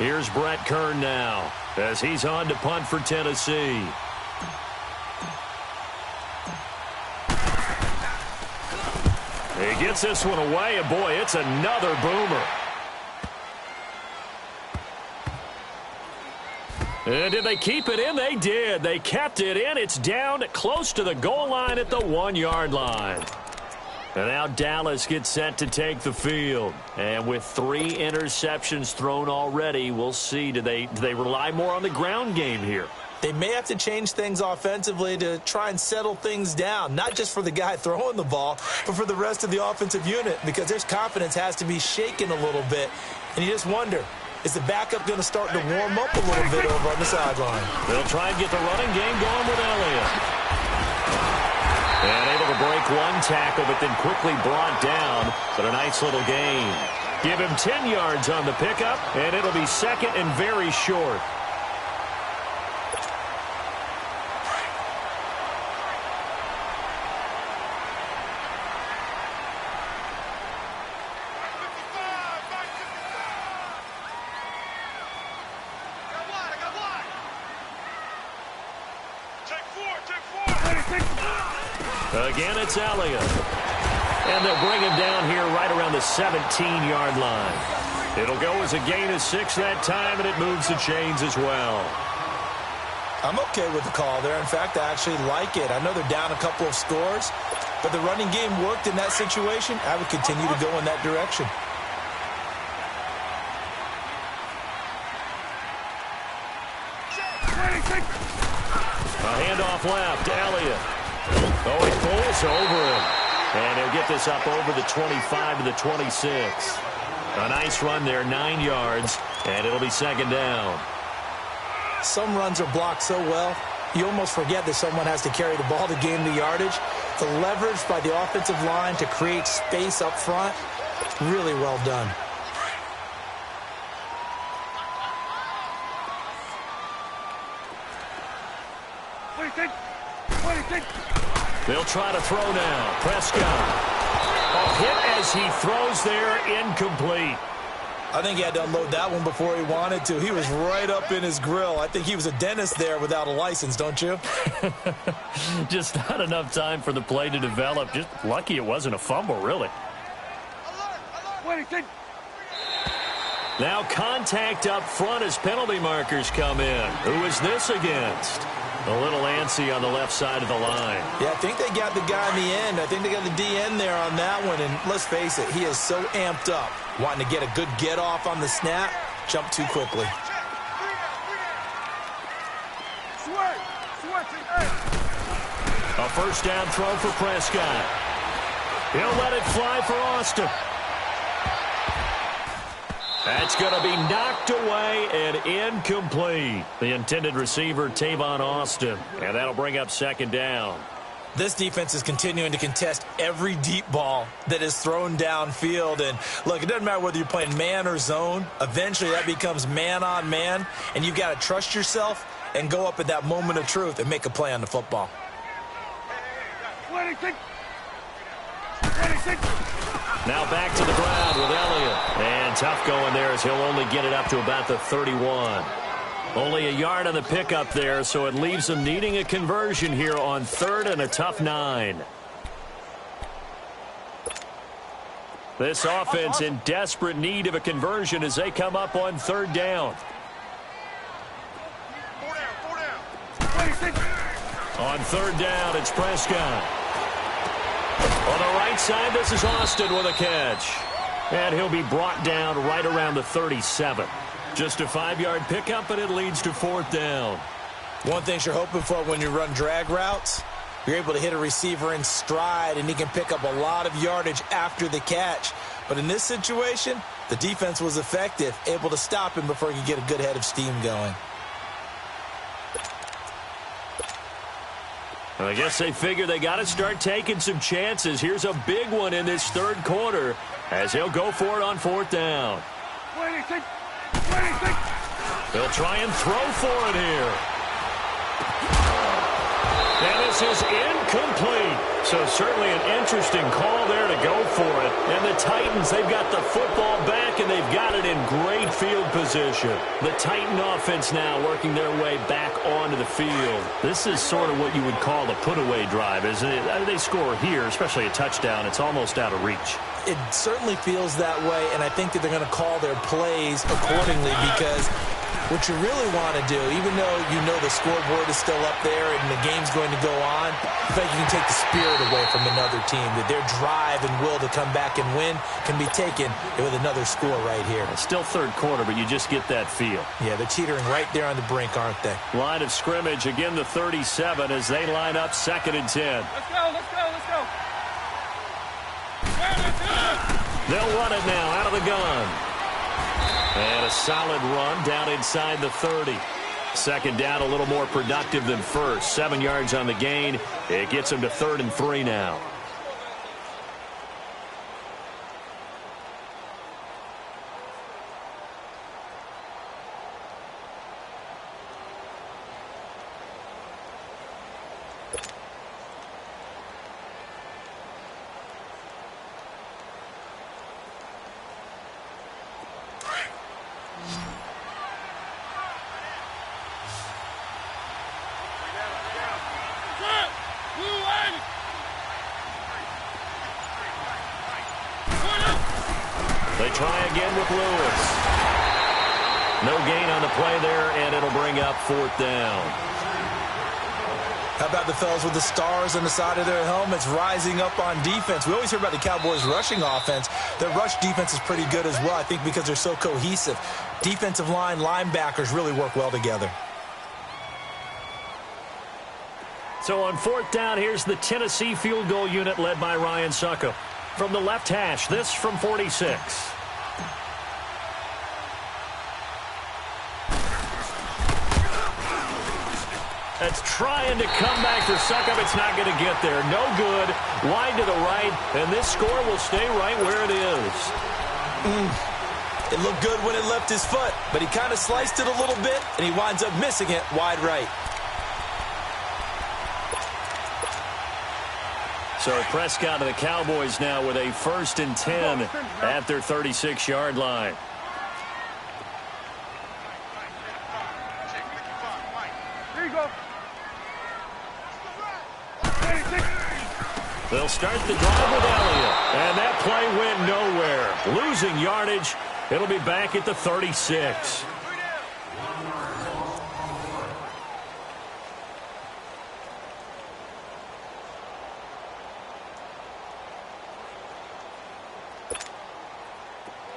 Here's Brett Kern now as he's on to punt for Tennessee. He gets this one away, and boy, it's another boomer. And did they keep it in? They did. They kept it in. It's down close to the goal line at the 1-yard line. And now Dallas gets set to take the field. And with 3 interceptions thrown already, we'll see. Do they rely more on the ground game here? They may have to change things offensively to try and settle things down, not just for the guy throwing the ball, but for the rest of the offensive unit, because their confidence has to be shaken a little bit. And you just wonder, is the backup going to start to warm up a little bit over on the sideline? They'll try and get the running game going with Elliott. And able to break one tackle, but then quickly brought down. But a nice little gain. Give him 10 yards on the pickup, and it'll be second and very short. Again, it's Elliott. And they'll bring him down here right around the 17-yard line. It'll go as a gain of 6 that time, and it moves the chains as well. I'm okay with the call there. In fact, I actually like it. I know they're down a couple of scores, but the running game worked in that situation. I would continue to go in that direction. A handoff left, Elliott. Oh, he pulls over him. And he'll get this up over the 25 to the 26. A nice run there, 9 yards, and it'll be second down. Some runs are blocked so well, you almost forget that someone has to carry the ball to gain the yardage. The leverage by the offensive line to create space up front, really well done. They'll try to throw now. Prescott. A hit as he throws there, incomplete. I think he had to unload that one before he wanted to. He was right up in his grill. I think he was a dentist there without a license, don't you? Just not enough time for the play to develop. Just lucky it wasn't a fumble, really. Now contact up front as penalty markers come in. Who is this against? A little antsy on the left side of the line. Yeah, I think they got the guy in the end. I think they got the DN there on that one. And let's face it, he is so amped up, wanting to get a good get-off on the snap, jump too quickly. A first down throw for Prescott. He'll let it fly for Austin. That's going to be knocked away and incomplete. The intended receiver, Tavon Austin. And that'll bring up second down. This defense is continuing to contest every deep ball that is thrown downfield. And, look, it doesn't matter whether you're playing man or zone. Eventually, that becomes man-on-man. And you've got to trust yourself and go up at that moment of truth and make a play on the football. Now back to the ground with Elliott. And tough going there as he'll only get it up to about the 31. Only a yard on the pickup there, so it leaves them needing a conversion here on 3rd and a tough 9. This offense in desperate need of a conversion as they come up on 3rd down. On 3rd down, it's Prescott. On the right side, this is Austin with a catch. And he'll be brought down right around the 37. Just a 5-yard pickup, but it leads to 4th down. One thing you're hoping for when you run drag routes, you're able to hit a receiver in stride, and he can pick up a lot of yardage after the catch. But in this situation, the defense was effective, able to stop him before he could get a good head of steam going. I guess they figure they got to start taking some chances. Here's a big one in this 3rd quarter as he'll go for it on 4th down. They'll try and throw for it here. And this is incomplete. So certainly an interesting call there to go for it. And the Titans, they've got the football back, and they've got it in great field position. The Titan offense now working their way back onto the field. This is sort of what you would call a put-away drive, isn't it? They score here, especially a touchdown. It's almost out of reach. It certainly feels that way, and I think that they're going to call their plays accordingly, because what you really want to do, even though you know the scoreboard is still up there and the game's going to go on, I think you can take the spirit away from another team, that their drive and will to come back and win can be taken with another score right here. It's still third quarter, but you just get that feel. Yeah, they're teetering right there on the brink, aren't they? Line of scrimmage, again the 37 as they line up 2nd and 10. Let's go, let's go, let's go. They'll run it now out of the gun. And a solid run down inside the 30. Second down, a little more productive than first. 7 yards on the gain. It gets them to 3rd and 3 now. They try again with Lewis. No gain on the play there, and it'll bring up 4th down. How about the fellas with the stars on the side of their helmets rising up on defense? We always hear about the Cowboys' rushing offense. Their rush defense is pretty good as well, I think, because they're so cohesive. Defensive line, linebackers really work well together. So on 4th down, here's the Tennessee field goal unit led by Ryan Suckup. From the left hash, this from 46. That's trying to come back for Suckup. It's not going to get there. No good. Wide to the right, and this score will stay right where it is. It looked good when it left his foot, but he kind of sliced it a little bit, and he winds up missing it wide right. So Prescott of the Cowboys now with a 1st and 10 at their 36-yard line. Here you go. They'll start the drive with Elliott, and that play went nowhere. Losing yardage. It'll be back at the 36.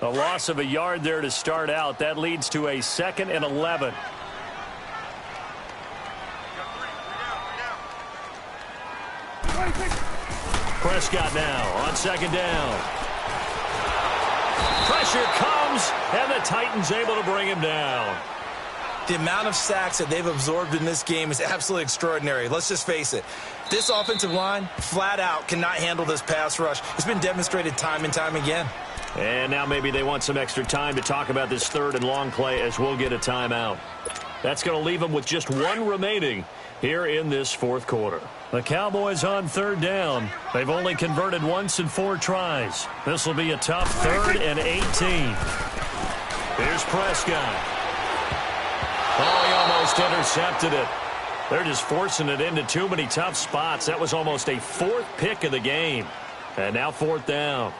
A loss of a yard there to start out. That leads to a 2nd and 11. Prescott now on 2nd down. Pressure comes, and the Titans able to bring him down. The amount of sacks that they've absorbed in this game is absolutely extraordinary. Let's just face it. This offensive line, flat out, cannot handle this pass rush. It's been demonstrated time and time again. And now maybe they want some extra time to talk about this 3rd and long play, as we'll get a timeout. That's going to leave them with just 1 remaining here in this 4th quarter. The Cowboys on 3rd down. They've only converted once in 4 tries. This will be a tough 3rd and 18. Here's Prescott. Oh, he almost intercepted it. They're just forcing it into too many tough spots. That was almost a 4th pick of the game. And now 4th down.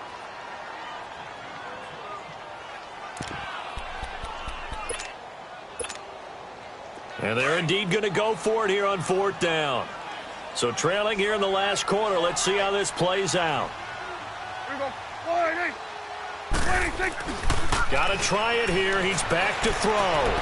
And they're indeed going to go for it here on 4th down. So trailing here in the last quarter. Let's see how this plays out. Here we go. Got to try it here. He's back to throw.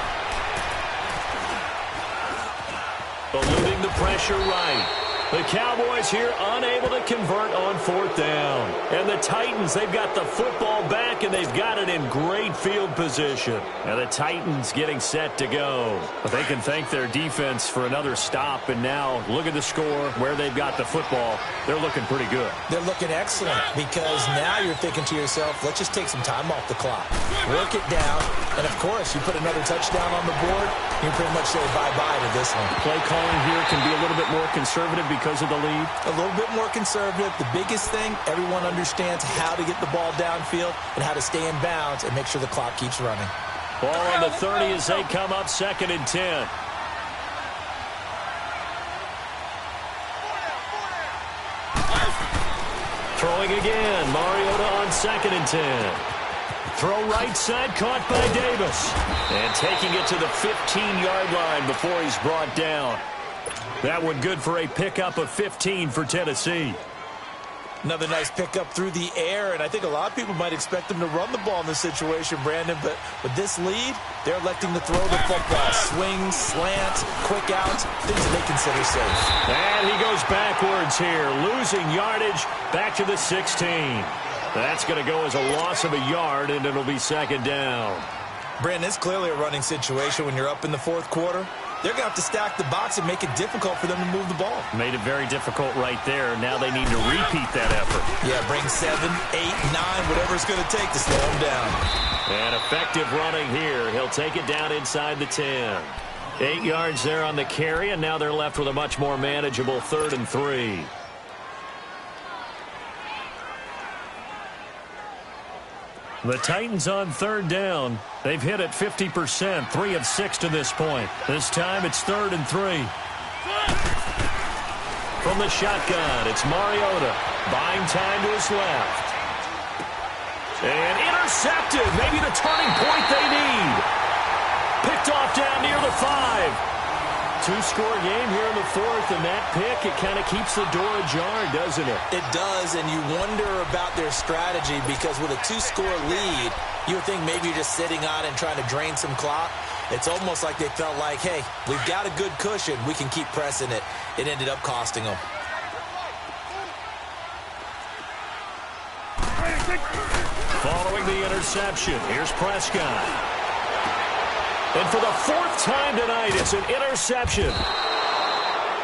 Eluding the pressure right. The Cowboys here unable to convert on 4th down. And the Titans, they've got the football back, and they've got it in great field position. And the Titans getting set to go. But they can thank their defense for another stop. And now look at the score, where they've got the football. They're looking pretty good. They're looking excellent, because now you're thinking to yourself, let's just take some time off the clock. Work it down, And, of course, you put another touchdown on the board, you pretty much say bye-bye to this one. Play calling here can be a little bit more conservative because of the lead. A little bit more conservative. The biggest thing, everyone understands how to get the ball downfield and how to stay in bounds and make sure the clock keeps running. Ball on the 30 as they come up 2nd and 10. Throwing again. Mariota on 2nd and 10. Throw right side, caught by Davis. And taking it to the 15-yard line before he's brought down. That one good for a pickup of 15 for Tennessee. Another nice pickup through the air, and I think a lot of people might expect them to run the ball in this situation, Brandon, but with this lead, they're electing to throw the football. Swings, slants, quick outs, things that they consider safe. And he goes backwards here, losing yardage back to the 16. That's going to go as a loss of a yard, and it'll be 2nd down. Brandon, it's clearly a running situation when you're up in the 4th quarter. They're going to have to stack the box and make it difficult for them to move the ball. Made it very difficult right there. Now they need to repeat that effort. Yeah, bring 7, 8, 9, whatever it's going to take to slow them down. And effective running here. He'll take it down inside the 10. 8 yards there on the carry, and now they're left with a much more manageable 3rd and 3. The Titans on 3rd down. They've hit it 50%, 3 of 6 to this point. This time it's 3rd and 3. From the shotgun, it's Mariota. Buying time to his left. And intercepted. Maybe the turning point they need. Picked off down near the 5. 2-score game here in the 4th, and that pick, it kind of keeps the door ajar, doesn't it? It does, and you wonder about their strategy because with a 2-score lead, you would think maybe you're just sitting on and trying to drain some clock. It's almost like they felt like, hey, we've got a good cushion. We can keep pressing it. It ended up costing them. Following the interception, here's Prescott. And for the 4th time tonight, it's an interception.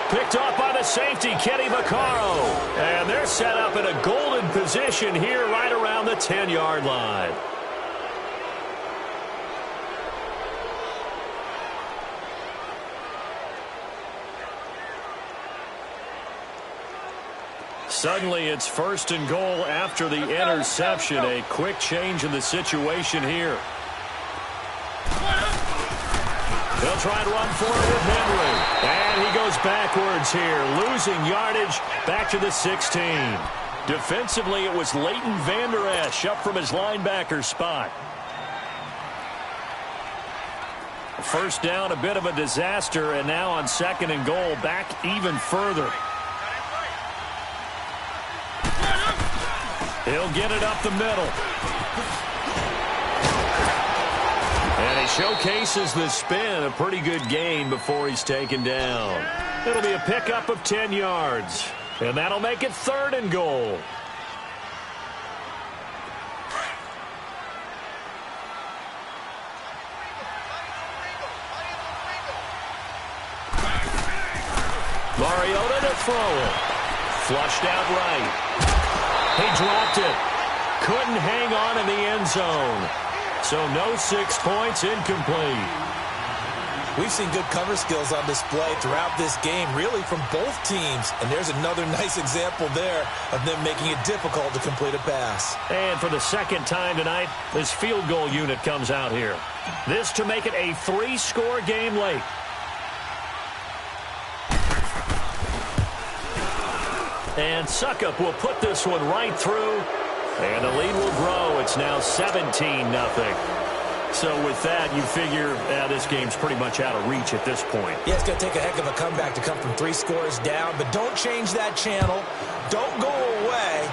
Picked off by the safety, Kenny Vaccaro. And they're set up in a golden position here right around the 10-yard line. Suddenly, it's 1st and goal after the interception. A quick change in the situation here. They'll try and run for it with Henry. And he goes backwards here, losing yardage back to the 16. Defensively, it was Leighton Vander Esch up from his linebacker spot. 1st down, a bit of a disaster, and now on 2nd and goal, back even further. He'll get it up the middle. And he showcases the spin, a pretty good gain before he's taken down. It'll be a pickup of 10 yards. And that'll make it 3rd and goal. Mariota to throw it. Flushed out right. He dropped it. Couldn't hang on in the end zone. So no 6 points, incomplete. We've seen good cover skills on display throughout this game, really from both teams. And there's another nice example there of them making it difficult to complete a pass. And for the 2nd time tonight, this field goal unit comes out here. This to make it a 3-score game late. And Suckup will put this one right through. And the lead will grow. It's now 17-0. So with that, you figure this game's pretty much out of reach at this point. Yeah, it's going to take a heck of a comeback to come from 3 scores down. But don't change that channel. Don't go away.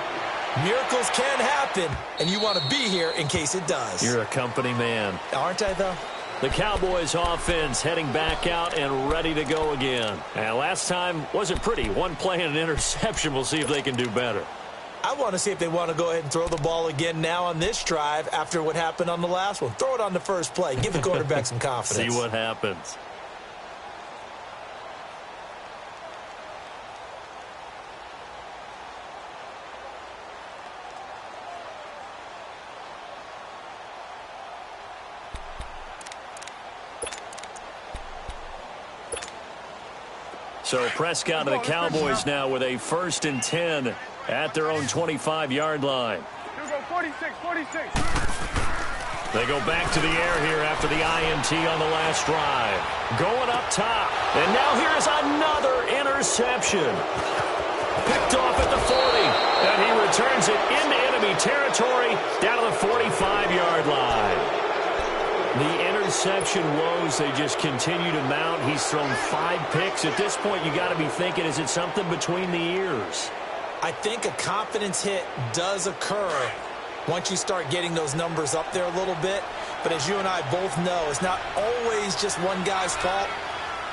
Miracles can happen, and you want to be here in case it does. You're a company man. Aren't I, though? The Cowboys offense heading back out and ready to go again. And last time wasn't pretty. One play and an interception. We'll see if they can do better. I want to see if they want to go ahead and throw the ball again now on this drive after what happened on the last one. Throw it on the first play. Give the quarterback some confidence. See what happens. So Prescott and the Cowboys now with a 1st and 10 at their own 25-yard line. Here we go, 46, 46. They go back to the air here after the INT on the last drive. Going up top. And now here's another interception. Picked off at the 40. And he returns it into enemy territory down to the 45-yard line. The interception woes, they just continue to mount. He's thrown 5 picks. At this point, you got to be thinking, is it something between the ears? I think a confidence hit does occur once you start getting those numbers up there a little bit. But as you and I both know, it's not always just one guy's fault.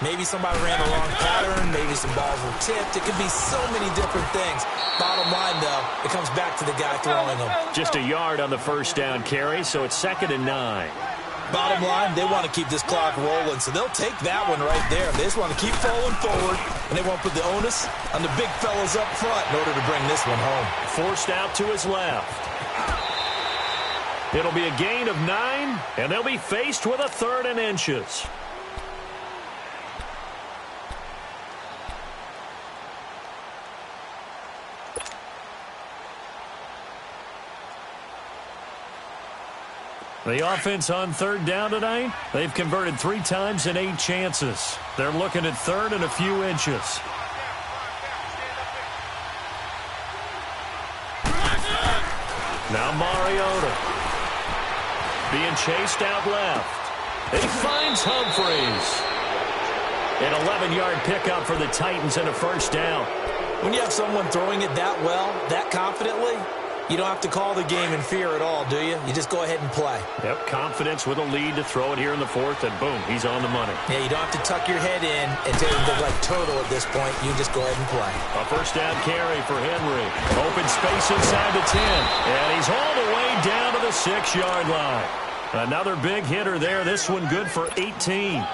Maybe somebody ran the wrong pattern. Maybe some balls were tipped. It could be so many different things. Bottom line, though, it comes back to the guy throwing them. Just a yard on the 1st down carry, so it's 2nd and 9. Bottom line, they want to keep this clock rolling, so they'll take that one right there. They just want to keep falling forward, and they want to put the onus on the big fellas up front in order to bring this one home. Forced out to his left. It'll be a gain of 9, and they'll be faced with a 3rd and inches. The offense on 3rd down tonight, they've converted 3 times in 8 chances. They're looking at 3rd and a few inches. Now Mariota being chased out left. He finds Humphreys. An 11-yard pickup for the Titans and a 1st down. When you have someone throwing it that well, that confidently, you don't have to call the game in fear at all, do you? You just go ahead and play. Yep, confidence with a lead to throw it here in the 4th, and boom, he's on the money. Yeah, you don't have to tuck your head in and take it like turtle at this point. You just go ahead and play. A 1st down carry for Henry. Open space inside the 10, and he's all the way down to the 6-yard line. Another big hitter there. This one good for 18.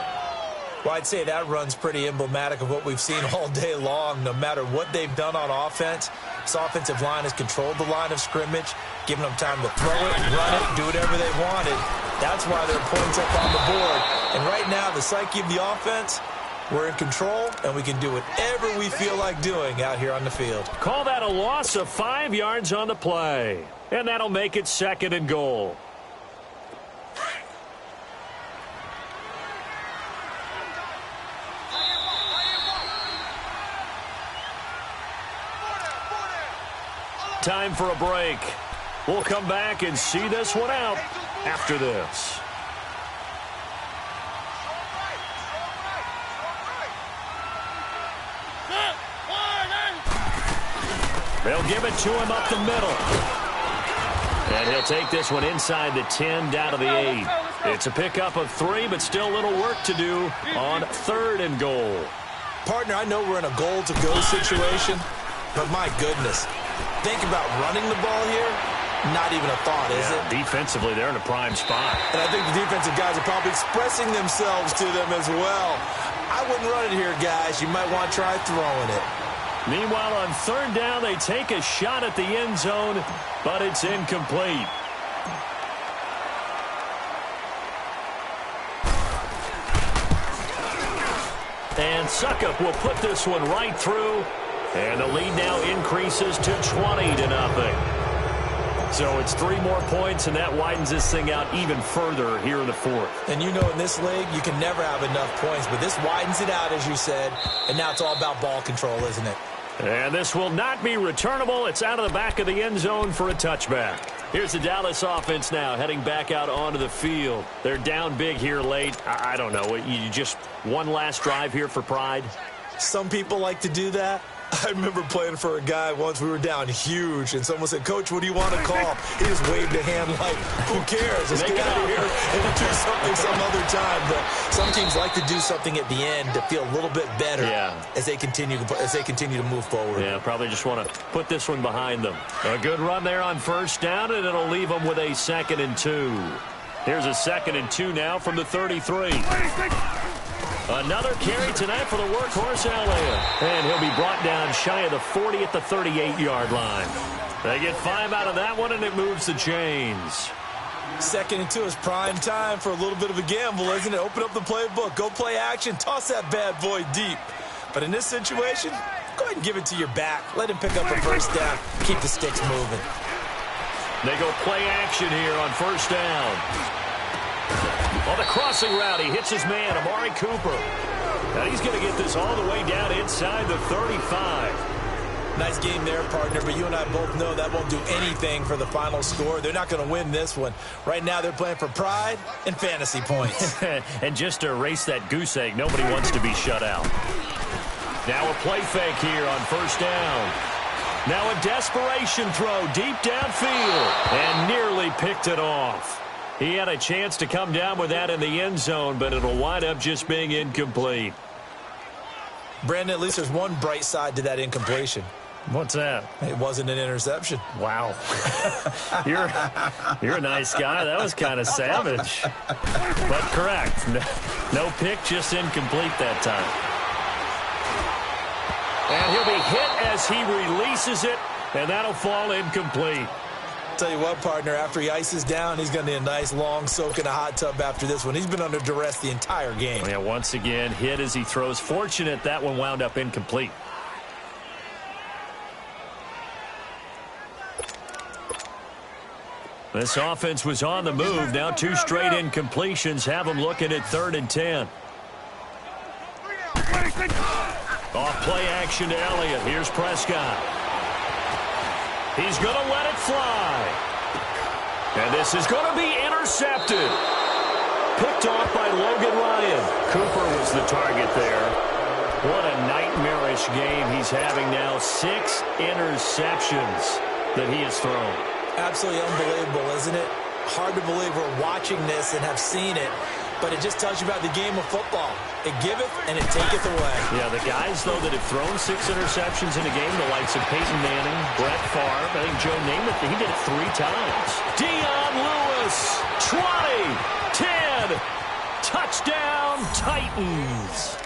Well, I'd say that run's pretty emblematic of what we've seen all day long. No matter what they've done on offense, this offensive line has controlled the line of scrimmage, given them time to throw it, run it, do whatever they wanted. That's why they're points up on the board. And right now, the psyche of the offense, we're in control, and we can do whatever we feel like doing out here on the field. Call that a loss of 5 yards on the play. And that'll make it 2nd and goal. Time for a break. We'll come back and see this one out after this. They'll give it to him up the middle. And he'll take this one inside the 10 down to the 8. It's a pickup of 3, but still a little work to do on 3rd and goal. Partner, I know we're in a goal-to-go situation, but my goodness. Think about running the ball here. Not even a thought, is it? Defensively, they're in a prime spot. And I think the defensive guys are probably expressing themselves to them as well. I wouldn't run it here, guys. You might want to try throwing it. Meanwhile, on 3rd down, they take a shot at the end zone, but it's incomplete. And Suckup will put this one right through. And the lead now increases to 20-0. So it's 3 more points, and that widens this thing out even further here in the 4th. And you know in this league, you can never have enough points, but this widens it out, as you said, and now it's all about ball control, isn't it? And this will not be returnable. It's out of the back of the end zone for a touchback. Here's the Dallas offense now heading back out onto the field. They're down big here late. I don't know. You just one last drive here for pride? Some people like to do that. I remember playing for a guy once. We were down huge, and someone said, "Coach, what do you want to call?" He just waved a hand like, "Who cares? Let's get out of here and do something some other time." But some teams like to do something at the end to feel a little bit better as they continue to move forward. Yeah, probably just want to put this one behind them. A good run there on 1st down, and it'll leave them with a 2nd and 2. Here's a 2nd and 2 now from the 33. Another carry tonight for the workhorse Elliott. And he'll be brought down shy of the 40 at the 38-yard line. They get 5 out of that one, and it moves the chains. 2nd and 2 is prime time for a little bit of a gamble, isn't it? Open up the playbook. Go play action. Toss that bad boy deep. But in this situation, go ahead and give it to your back. Let him pick up a first down. Keep the sticks moving. They go play action here on first down. On the crossing route, he hits his man, Amari Cooper. And he's going to get this all the way down inside the 35. Nice game there, partner, but you and I both know that won't do anything for the final score. They're not going to win this one. Right now, they're playing for pride and fantasy points. And just to erase that goose egg, nobody wants to be shut out. Now a play fake here on first down. Now a desperation throw deep downfield and nearly picked it off. He had a chance to come down with that in the end zone, but it'll wind up just being incomplete. Brandon, at least there's one bright side to that incompletion. What's that? It wasn't an interception. Wow. You're a nice guy. That was kind of savage. But correct. No pick, just incomplete that time. And he'll be hit as he releases it, and that'll fall incomplete. Tell you what, partner, after he ices down, he's going to need a nice long soak in a hot tub after this one. He's been under duress the entire game. Yeah, once again, hit as he throws. Fortunate that one wound up incomplete. This offense was on the move. Now two straight incompletions have them looking at 3rd and 10. Off play action to Elliott. Here's Prescott. He's going to let it fly. And this is going to be intercepted. Picked off by Logan Ryan. Cooper was the target there. What a nightmarish game he's having now. 6 interceptions that he has thrown. Absolutely unbelievable, isn't it? Hard to believe we're watching this and have seen it, but it just tells you about the game of football. It giveth and it taketh away. Yeah, the guys, though, that have thrown 6 interceptions in a game, the likes of Peyton Manning, Brett Favre, I think Joe Namath, he did it 3 times. Dion Lewis, 20, 10, touchdown Titans.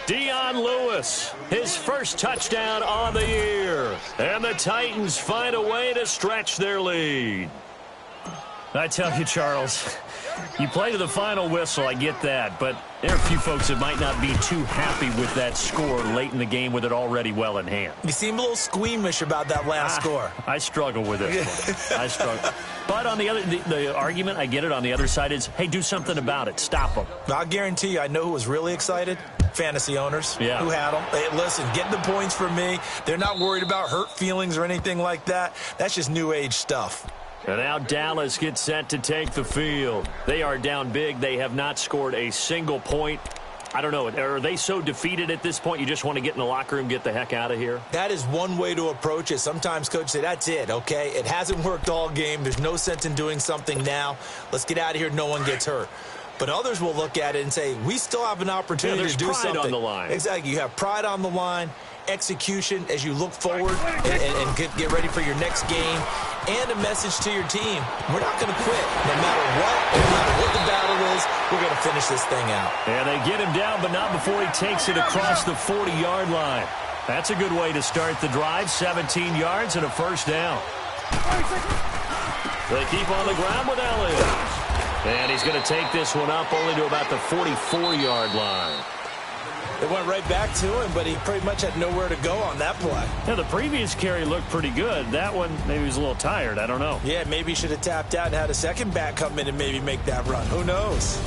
Dion Lewis, his first touchdown on the year. And the Titans find a way to stretch their lead. I tell you, Charles, you play to the final whistle, I get that, but there are a few folks that might not be too happy with that score late in the game with it already well in hand. You seem a little squeamish about that last score. I struggle with it. I struggle. But on the argument, I get it, on the other side is, hey, do something about it. Stop them. I'll guarantee you, I know who was really excited. Fantasy owners who had them. Hey, listen, get the points for me. They're not worried about hurt feelings or anything like that. That's just new age stuff. And now Dallas gets set to take the field. They are down big. They have not scored a single point. I don't know. Are they so defeated at this point you just want to get in the locker room, get the heck out of here? That is one way to approach it. Sometimes coaches say, that's it, okay? It hasn't worked all game. There's no sense in doing something now. Let's get out of here. No one gets hurt. But others will look at it and say, we still have an opportunity to do something. There's pride on the line. Exactly. You have pride on the line, execution as you look forward and get ready for your next game, and a message to your team. We're not going to quit. No matter what the battle is, we're going to finish this thing out. And they get him down, but not before he takes it across the 40-yard line. That's a good way to start the drive. 17 yards and a first down. They keep on the ground with Elliott. And he's going to take this one up only to about the 44-yard line. It went right back to him, but he pretty much had nowhere to go on that play. Yeah, the previous carry looked pretty good. That one, maybe he was a little tired. I don't know. Yeah, maybe he should have tapped out and had a second back come in and maybe make that run. Who knows?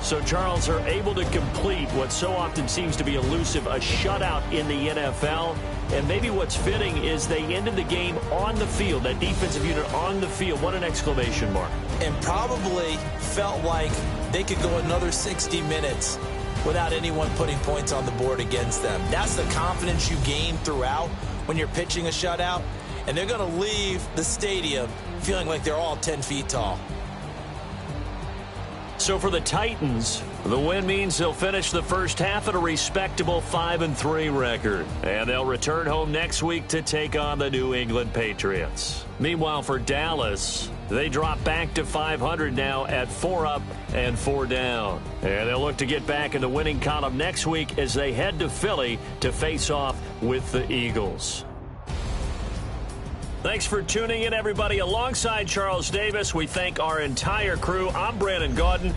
So Charles are able to complete what so often seems to be elusive, a shutout in the NFL. And maybe what's fitting is they ended the game on the field, that defensive unit on the field. What an exclamation mark. And probably felt like they could go another 60 minutes without anyone putting points on the board against them. That's the confidence you gain throughout when you're pitching a shutout. And they're going to leave the stadium feeling like they're all 10 feet tall. So for the Titans, the win means they'll finish the first half at a respectable 5-3 record. And they'll return home next week to take on the New England Patriots. Meanwhile, for Dallas, they drop back to 500 now at 4 up and 4 down. And they'll look to get back in the winning column next week as they head to Philly to face off with the Eagles. Thanks for tuning in, everybody. Alongside Charles Davis, we thank our entire crew. I'm Brandon Gaudin.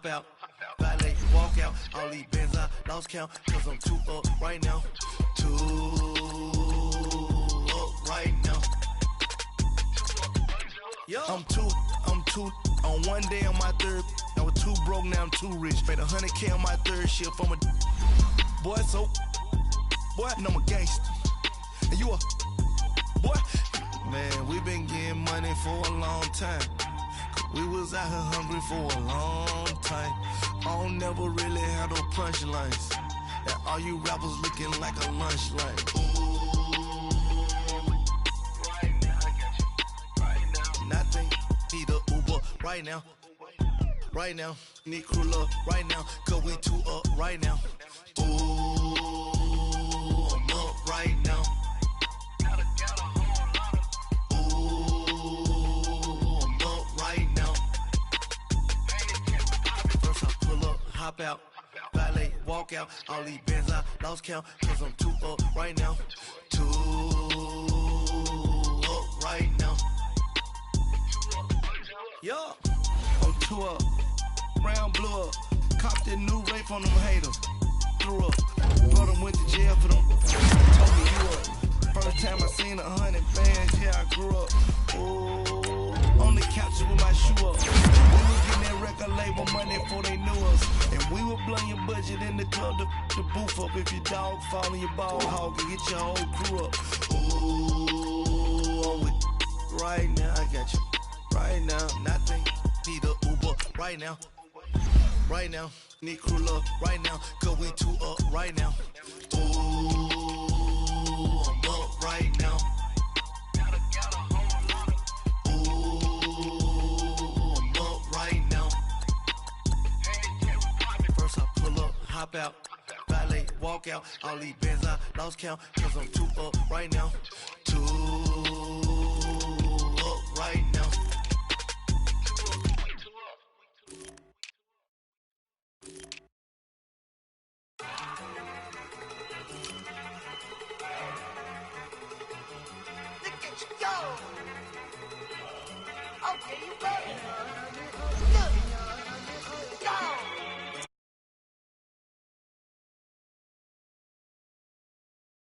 out. Valet, walk out. All these bands I lost count. Cause I'm 2 up right now. 2 up right now. Yo. I'm two on one day on my third. I was 2 broke, now I'm 2 rich. Made 100K on my third shift from a boy, so boy, and I'm a gangster. And you a boy. Man, we been getting money for a long time. We was out here hungry for a long time. I don't never really have no punchlines. And all you rappers looking like a lunch line. Right now, I got you. Right now. Nothing, need a Uber right now. Right now, need crew up right now. Cause we 2 up right now. Ooh, I'm up right now. Hop out, valet, walk out. All these bands I lost count. Cause I'm 2 up right now. 2 up right now. Yo, I'm 2 up. Round blew up. Copped that new rape on them haters. Threw up. Brother went to jail for them. Told me you up. First time I seen 100 bands, yeah, I grew up. Ooh, on the couch with my shoe up. We was getting that record label money before they knew us. And we would blow your budget in the club to boof up. If your dog fall in your ball hog and get your whole crew up. Ooh, I'm with right now, I got you. Right now, nothing, need a Uber right now. Right now, need crew up right now. Cause we 2 up right now. Ooh, I'm up right now. Hop out, valet, walk out. All these bands I lost count. Cause I'm 2 up right now. 2 up right now. Look at you go. Okay, you ready?